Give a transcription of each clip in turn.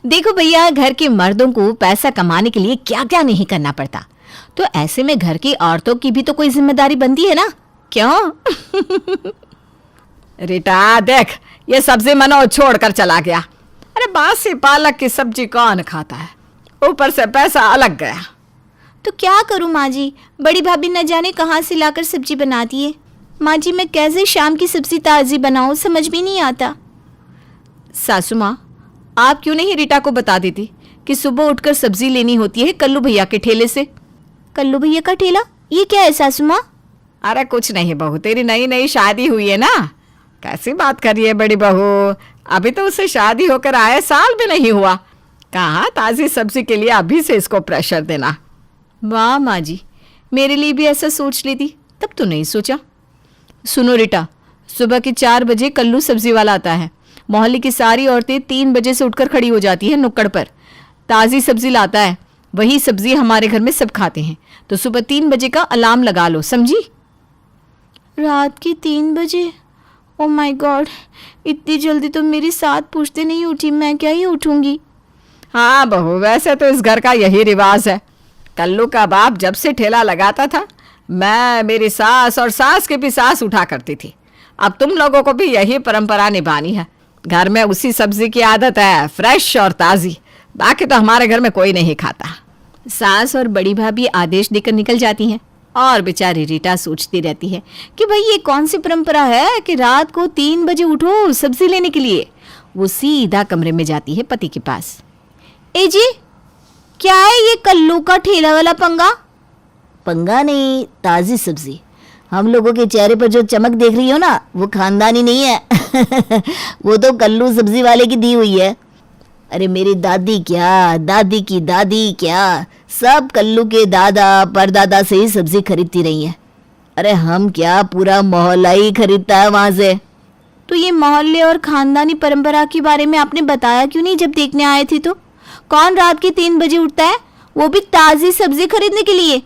देखो भैया, घर के मर्दों को पैसा कमाने के लिए क्या क्या नहीं करना पड़ता, तो ऐसे में घर की औरतों की भी तो कोई जिम्मेदारी बनती है ना, क्यों? रीटा देख, ये सब्जी मनोज छोड़ कर चला गया। अरे बासी पालक की सब्जी कौन खाता है, ऊपर से पैसा अलग गया। तो क्या करूं माँ जी, बड़ी भाभी न जाने कहाँ से लाकर सब्जी बनाती है। माँ जी, मैं कैसे शाम की सब्जी ताज़ी बनाऊं, समझ भी नहीं आता। सासू माँ, आप क्यों नहीं रीटा को बता देती कि सुबह उठकर सब्जी लेनी होती है कल्लू भैया के ठेले से। कल्लू भैया का ठेला, ये क्या है सासू माँ? अरे कुछ नहीं बहू, तेरी नई नई शादी हुई है ना। कैसी बात कर रही है बड़ी बहू, अभी तो उससे शादी होकर आए साल भी नहीं हुआ। कहाँ ताज़ी सब्जी के लिए अभी से इसको प्रेशर देना। वाह माँ जी, मेरे लिए भी ऐसा सोच लेती, तब तो नहीं सोचा। सुनो रीटा, सुबह के 4 बजे कल्लू सब्जी वाला आता है। मोहल्ले की सारी औरतें 3 बजे से उठकर खड़ी हो जाती है नुक्कड़ पर। ताज़ी सब्जी लाता है, वही सब्जी हमारे घर में सब खाते हैं, तो सुबह 3 बजे का अलार्म लगा लो, समझी? रात की 3 बजे? ओ माय गॉड, इतनी जल्दी तो मेरी साथ पूछते नहीं उठी, मैं क्या ही उठूंगी। हाँ बहू, वैसे तो इस घर का यही रिवाज है। कल्लू का बाप जब से ठेला लगाता था, मैं, मेरी सास और सास की भी सास उठा करती थी। अब तुम लोगों को भी यही परंपरा निभानी है। घर में उसी सब्जी की आदत है, फ्रेश और ताज़ी। बाकी तो हमारे घर में कोई नहीं खाता। सास और बड़ी भाभी आदेश देकर निकल जाती हैं और बेचारी रीटा सोचती रहती है कि भाई ये कौन सी परंपरा है कि रात को 3 बजे उठो सब्जी लेने के लिए। वो सीधा कमरे में जाती है पति के पास। ए जी, क्या है ये कल्लू का ठेला वाला पंगा? पंगा नहीं, ताज़ी सब्जी। हम लोगों के चेहरे पर जो चमक देख रही हो ना, वो खानदानी नहीं है। वो तो कल्लू सब्जी वाले की दी हुई है। अरे मेरी दादी क्या, दादी की दादी क्या, सब कल्लू के दादा परदादा से ही सब्जी खरीदती रही है। अरे हम क्या, पूरा मोहल्ला ही खरीदता है वहां से। तो ये मोहल्ले और खानदानी परंपरा के बारे में आपने बताया क्यों नहीं जब देखने आए थे? तो कौन रात के 3 बजे उठता है, वो भी ताज़ी सब्जी खरीदने के लिए?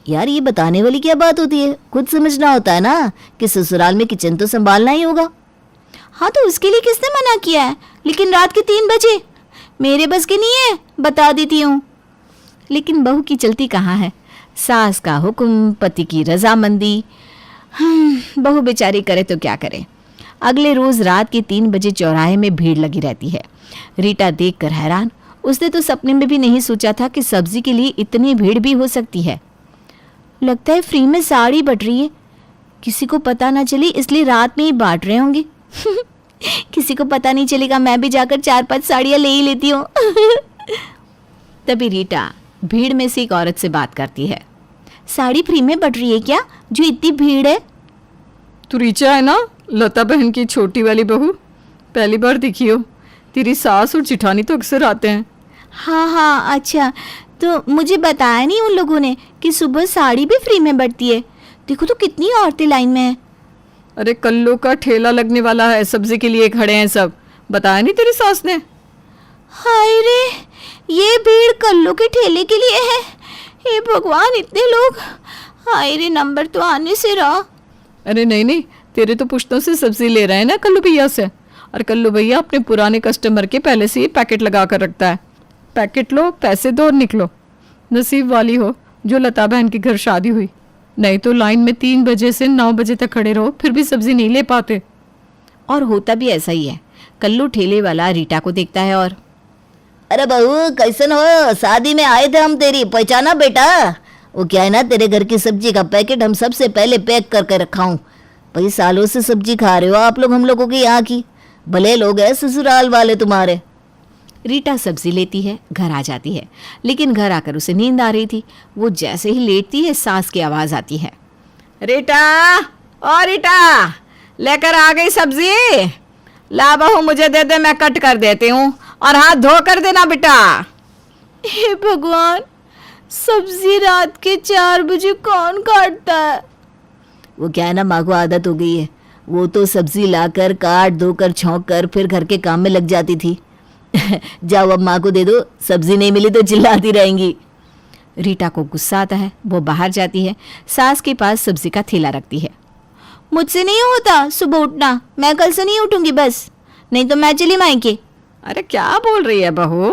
यार ये बताने वाली क्या बात होती है, खुद समझना होता है ना कि ससुराल में किचन तो संभालना ही होगा। हाँ तो उसके लिए किसने मना किया है, लेकिन रात के 3 बजे मेरे बस के नहीं है, बता देती हूँ। लेकिन बहू की चलती कहाँ है, सास का हुक्म, पति की रजामंदी। बहू बेचारी करे तो क्या करे। अगले रोज रात के 3 बजे चौराहे में भीड़ लगी रहती है। रीटा देखकर हैरान, उसने तो सपने में भी नहीं सोचा था कि सब्जी के लिए इतनी भीड़ भी हो सकती है। लगता है फ्री में साड़ी बट रही है, किसी को पता ना चले इसलिए रात में ही बांट रहे होंगे। किसी को पता नहीं चलेगा, मैं भी जाकर 4-5 साड़ियाँ ले ही लेती हूँ। तभी रीटा भीड़ में से एक औरत से बात करती है। साड़ी फ्री में बट रही है क्या, जो इतनी भीड़ है? तू रीचा है ना, लता बहन की छोटी वाली बहू? पहली बार दिखी हो। तेरी सास और जिठानी तो अक्सर आते हैं। हाँ हाँ, अच्छा, तो मुझे बताया नहीं उन लोगों ने कि सुबह साड़ी भी फ्री में बटती है। देखो तो कितनी औरतें लाइन में हैं। अरे कल्लू का ठेला लगने वाला है, सब्जी के लिए खड़े हैं सब। बताया नहीं तेरी सास ने? हाय रे, ये भीड़ कल्लू के ठेले के लिए है। हे भगवान, इतने लोग! हाय रे, नंबर तो आने से रहा। अरे नहीं नहीं, तेरे तो पुश्तों से सब्जी ले रहे हैं ना कल्लू भैया से। और कल्लू भैया अपने पुराने कस्टमर के पहले से ही पैकेट लगा कर रखता है। पैकेट लो, पैसे दो और निकलो। नसीब वाली हो जो लता बहन के घर शादी हुई, नहीं तो लाइन में 3 बजे से 9 बजे तक खड़े रहो, फिर भी सब्जी नहीं ले पाते। और होता भी ऐसा ही है। कल्लू ठेले वाला रीटा को देखता है और, अरे बहू कैसन हो, शादी में आए थे हम, तेरी पहचाना बेटा? वो क्या है ना, तेरे घर की सब्जी का पैकेट हम सबसे पहले पैक करके रखा हूँ। भाई सालों से सब्जी खा रहे हो आप लोग हम लोगों के यहाँ की, भले लोग हैं ससुराल वाले तुम्हारे। रीटा सब्जी लेती है, घर आ जाती है, लेकिन घर आकर उसे नींद आ रही थी। वो जैसे ही लेटती है, सास की आवाज़ आती है। रीटा, ओ रीटा, लेकर आ गई सब्जी? ला बहू मुझे दे दे, मैं कट कर देती हूँ, और हाथ धो कर देना बेटा। हे भगवान, सब्जी रात के 4 बजे कौन काटता है? वो क्या है ना, माँ को आदत हो गई है। वो तो सब्जी लाकर काट धोकर छौंक कर फिर घर के काम में लग जाती थी। जाओ अब माँ को दे दो, सब्जी नहीं मिली तो चिल्लाती रहेंगी। रीटा को गुस्सा आता है, वो बाहर जाती है, सास के पास सब्जी का थैला रखती है। मुझसे नहीं होता सुबह उठना, मैं कल से नहीं उठूंगी बस, नहीं तो मैं चली मायके। अरे क्या बोल रही है बहू?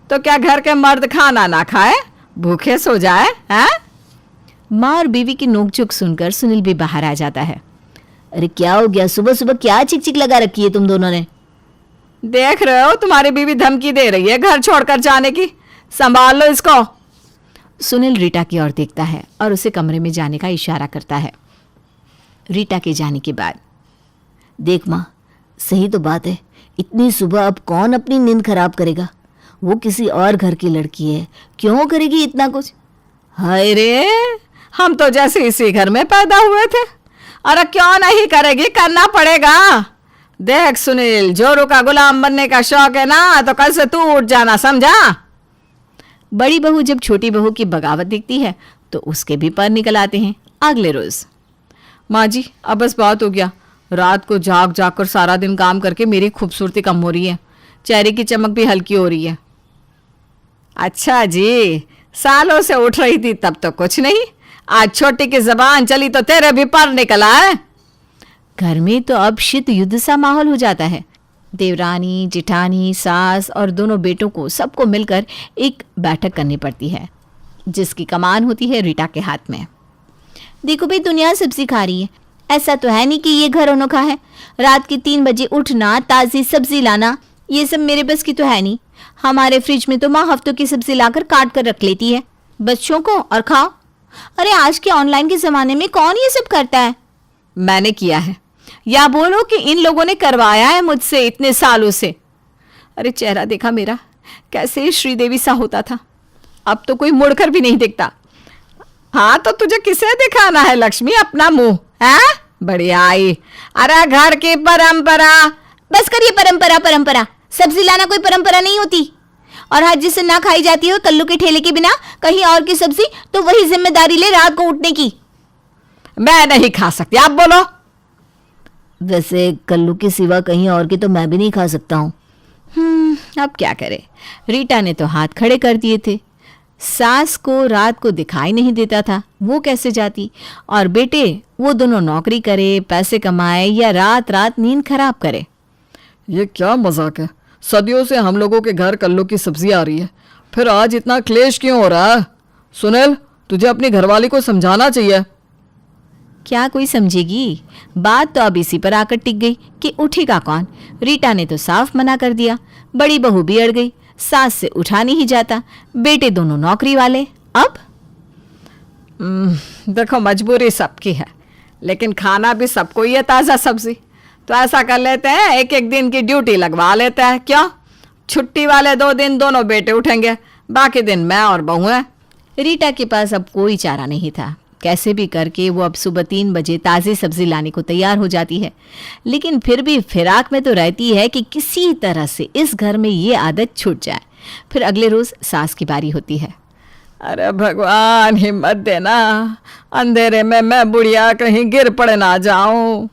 तो क्या घर के मर्द खाना ना खाए, भूखे सो जाए हैं? माँ और बीवी की नोकझोंक सुनकर सुनील भी बाहर आ जाता है। अरे क्या हो गया, सुबह सुबह क्या चिक चिक लगा रखी है तुम दोनों ने? देख रहे हो तुम्हारी बीवी धमकी दे रही है घर छोड़कर जाने की, संभाल लो इसको। सुनील रीटा की ओर देखता है और उसे कमरे में जाने का इशारा करता है। रीटा के जाने के बाद, देख माँ, सही तो बात है, इतनी सुबह अब कौन अपनी नींद खराब करेगा? वो किसी और घर की लड़की है, क्यों करेगी इतना कुछ? हाय रे, हम तो जैसे इसी घर में पैदा हुए थे। अरे क्यों नहीं करेगी, करना पड़ेगा। देख सुनील, जोरू का गुलाम बनने का शौक है ना, तो कल से तू उठ जाना, समझा? बड़ी बहू जब छोटी बहू की बगावत दिखती है तो उसके भी पर निकल आते हैं। अगले रोज, माँ जी अब बस बहुत हो गया, रात को जाग जाग कर सारा दिन काम करके मेरी खूबसूरती कम हो रही है, चेहरे की चमक भी हल्की हो रही है। अच्छा जी, सालों से उठ रही थी तब तो कुछ नहीं, आज छोटी की जबान चली तो तेरे भी पर निकला है। घर में तो अब शीत युद्ध सा माहौल हो जाता है। देवरानी, जिठानी, सास और दोनों बेटों को सबको मिलकर एक बैठक करनी पड़ती है, जिसकी कमान होती है रीटा के हाथ में। देखो भाई, दुनिया सब्जी खा रही है, ऐसा तो है नहीं कि ये घर अनोखा है। रात के 3 बजे उठना, ताज़ी सब्जी लाना, ये सब मेरे बस की तो है नहीं। हमारे फ्रिज में तो माँ हफ्तों की सब्जी लाकर काट कर रख लेती है बच्चों को, और खाओ। अरे आज के ऑनलाइन के ज़माने में कौन ये सब करता है? मैंने किया है, या बोलो कि इन लोगों ने करवाया है मुझसे इतने सालों से। अरे चेहरा देखा मेरा, कैसे श्रीदेवी सा होता था, अब तो कोई मुड़कर भी नहीं दिखता। हाँ तो तुझे किसे दिखाना है लक्ष्मी अपना मुंह, है? बढ़िया आई। अरे घर की परंपरा। बस करिए परंपरा परंपरा, सब्जी लाना कोई परंपरा नहीं होती। और आज जिससे ना खाई जाती हो कल्लू के ठेले के बिना कहीं और की सब्जी, तो वही जिम्मेदारी ले रात को उठने की। मैं नहीं खा सकती, आप बोलो। वैसे कल्लू के सिवा कहीं और की तो मैं भी नहीं खा सकता हूँ। अब क्या करे, रीटा ने तो हाथ खड़े कर दिए थे। सास को रात को दिखाई नहीं देता था, वो कैसे जाती? और बेटे, वो दोनों नौकरी करे, पैसे कमाए या रात रात नींद खराब करे। ये क्या मजाक है, सदियों से हम लोगों के घर कल्लू की सब्जी आ रही है, फिर आज इतना क्लेश क्यों हो रहा है? सुनील, तुझे अपनी घरवाली को समझाना चाहिए। क्या कोई समझेगी? बात तो अब इसी पर आकर टिक गई कि उठेगा कौन। रीटा ने तो साफ मना कर दिया, बड़ी बहू भी अड़ गई, सास से उठा नहीं जाता, बेटे दोनों नौकरी वाले। अब देखो, मजबूरी सबकी है, लेकिन खाना भी सबको ही है ताज़ा सब्जी। तो ऐसा कर लेते हैं, एक एक दिन की ड्यूटी लगवा लेते हैं। क्यों? छुट्टी वाले 2 दिन दोनों बेटे उठेंगे, बाकी दिन मैं और बहू हैं। रीटा के पास अब कोई चारा नहीं था। कैसे भी करके वो अब सुबह 3 बजे ताज़ी सब्जी लाने को तैयार हो जाती है, लेकिन फिर भी फिराक में तो रहती है कि किसी तरह से इस घर में ये आदत छूट जाए। फिर अगले रोज़ सास की बारी होती है। अरे भगवान हिम्मत देना, अंधेरे में मैं बुढ़िया कहीं गिर पड़ ना जाऊं।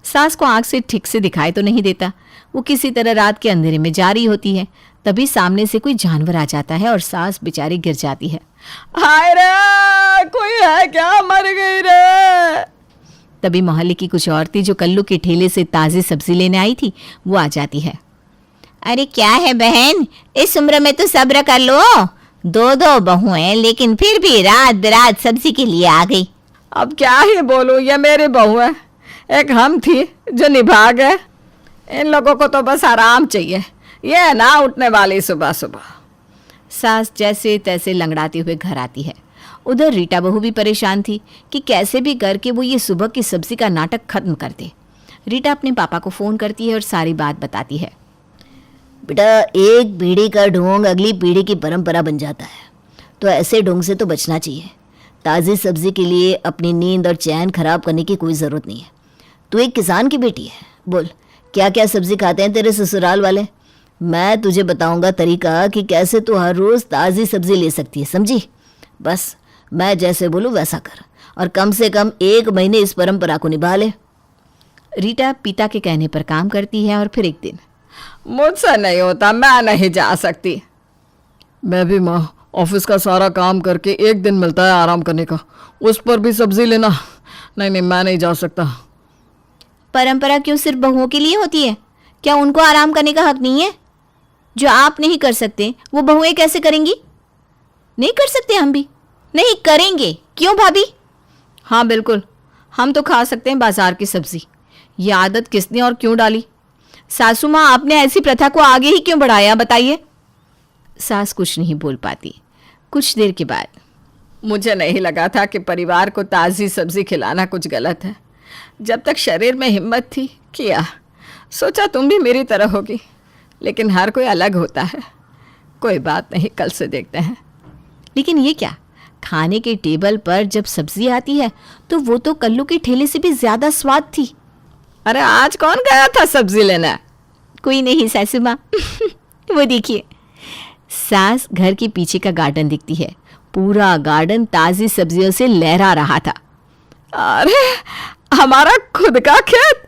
सास को आँख से ठीक से दिखाई तो नहीं देता, वो किसी तरह रात के अंधेरे में जा रही होती है। तभी सामने से कोई जानवर आ जाता है और सास बेचारी गिर जाती है। हाय रे, कोई है क्या? मर गई रे। तभी मोहल्ले की कुछ औरतें जो कल्लू के ठेले से ताज़ी सब्जी लेने आई थी, वो आ जाती है। अरे क्या है बहन, इस उम्र में तो सब्र कर लो, 2 बहुएं, लेकिन फिर भी रात बिरात सब्जी के लिए आ गई। अब क्या ही बोलूं, ये मेरी बहू है, एक हम थी जो निभा गए। इन लोगों को तो बस आराम चाहिए, ये ना उठने वाली सुबह सुबह। सास जैसे तैसे लंगड़ाते हुए घर आती है। उधर रीटा बहू भी परेशान थी कि कैसे भी करके वो ये सुबह की सब्जी का नाटक खत्म कर दे। रीटा अपने पापा को फ़ोन करती है और सारी बात बताती है। बेटा, एक पीढ़ी का ढोंग अगली पीढ़ी की परंपरा बन जाता है, तो ऐसे ढोंग से तो बचना चाहिए। ताज़ी सब्जी के लिए अपनी नींद और चैन खराब करने की कोई ज़रूरत नहीं है। तू एक किसान की बेटी है, बोल क्या क्या सब्जी खाते हैं तेरे ससुराल वाले? मैं तुझे बताऊंगा तरीका कि कैसे तू हर रोज़ ताज़ी सब्जी ले सकती है, समझी? बस मैं जैसे बोलूँ वैसा कर, और कम से कम 1 महीने इस परंपरा को निभा ले। रीटा पिता के कहने पर काम करती है और फिर एक दिन, मुझसे नहीं होता, मैं नहीं जा सकती। मैं भी माँ, ऑफिस का सारा काम करके 1 दिन मिलता है आराम करने का, उस पर भी सब्जी लेना? नहीं, मैं नहीं जा सकता। परंपरा क्यों सिर्फ बहुओं के लिए होती है? क्या उनको आराम करने का हक नहीं है? जो आप नहीं कर सकते वो बहुएं कैसे करेंगी? नहीं कर सकते हम भी? नहीं करेंगे। क्यों भाभी? हाँ बिल्कुल, हम तो खा सकते हैं बाजार की सब्जी। ये आदत किसने और क्यों डाली? सासू माँ, आपने ऐसी प्रथा को आगे ही क्यों बढ़ाया, बताइए। सास कुछ नहीं बोल पाती। कुछ देर के बाद, मुझे नहीं लगा था कि परिवार को ताज़ी सब्जी खिलाना कुछ गलत है। जब तक शरीर में हिम्मत थी किया। सोचा तुम भी मेरी तरह होगी, लेकिन हर कोई अलग होता है। कोई बात नहीं, कल से देखते हैं। लेकिन ये क्या, खाने के टेबल पर जब सब्जी आती है तो वो तो कल्लू के ठेले से भी ज्यादा स्वाद थी। अरे आज कौन गया था सब्जी लेना? कोई नहीं सासू माँ। वो देखिए, सास घर के पीछे का गार्डन दिखती है। पूरा गार्डन ताजी सब्जियों से लहरा रहा था। अरे हमारा खुद का खेत?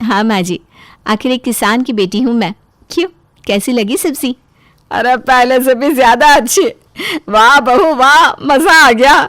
हाँ माँ जी, आखिर एक किसान की बेटी हूँ मैं। क्यों, कैसी लगी सब्जी? अरे पहले से भी ज्यादा अच्छी। वाह बहू वाह, मजा आ गया।